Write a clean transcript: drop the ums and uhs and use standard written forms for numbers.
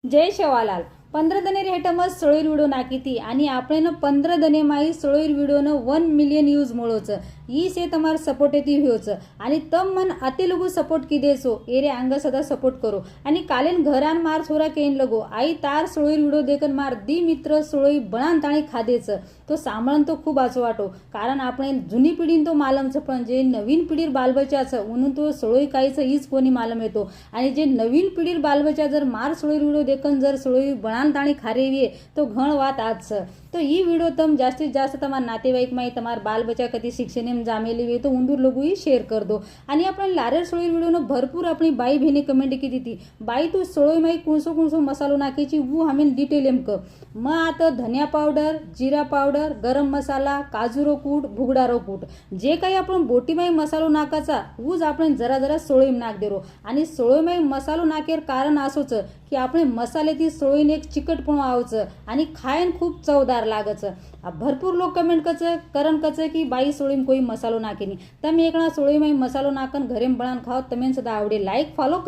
जय शेवालाल 15 दने रेटमस सोळीर विडियो नाकीती आणि આપણે 15 દને માઈ સોળીર વિડિયોનો 1 મિલિયન યુઝ મળો છે ઈ સે તમાર સપોર્ટેટિવ હોય છે आणि તમ मन આતે લોકો સપોર્ટ કી દેસો એરે આંગ સદા સપોર્ટ કરો आणि કાલેન ઘરાન માર છોરા કેન लगो आई तार सोळीर विडियो देखन मार दी मित्र सोळी बनान ताणी खादे છે તો સાંભળન તો ખૂબ આચો વાટો કારણ આપણે જૂની પીઢીને તો માલમ છે પણ જે નવીન પીઢીર બાલબચ્ચા છે ઉનું તો સોळी काय છે ईच कोणी मालम येतो आणि जे नवीन पीढ़ीर बालबच्चा जर मार सोळीर विडियो देखन जर सोळी बनान ताणी खारेवीए तो घण વાત आज છે तो ई विडियो तम जास्तीत जास्त તમાર નાतेवाईक માં તમાર બાલબચ્ચા કદી શિક્ષણેમ જામેલી વે તો ઊંદુર लोगोई शेअर कर दो आणि आपण लारेर सोळीर विडियोनो भरपूर आपली बाई भेने कमेंट की ती बाई तू सोळी माई कुणसो कुणसो मसालो नाखेची वो हमें डिटेल एम क मग आता धनिया पावडर जीरा पावडर गरम मसाला काजूरो कूट भुगडारो कूट जे काही आपण बोटीमाई मसालो नाकाचा ऊज आपण जरा जरा सोळीम नाक देरो आणि सोळीमाई मसालो नाकेर कारण असोच की આપણે મસાલેથી સોળીને એક ચીકટપણું આવશે અને ખાયન ખૂબ ચવદાર લાગે છે આ ભરપૂર લોક કમેન્ટ કરશે કરણ કરશે કે બાઈ સોળીમાં કોઈ મસાલો નાખે નહીં તમે એકણા સોળીમાં મસાલો નાખન ઘરે બનાન ખાઓ તમે સદા આવડે લાઈક ફોલો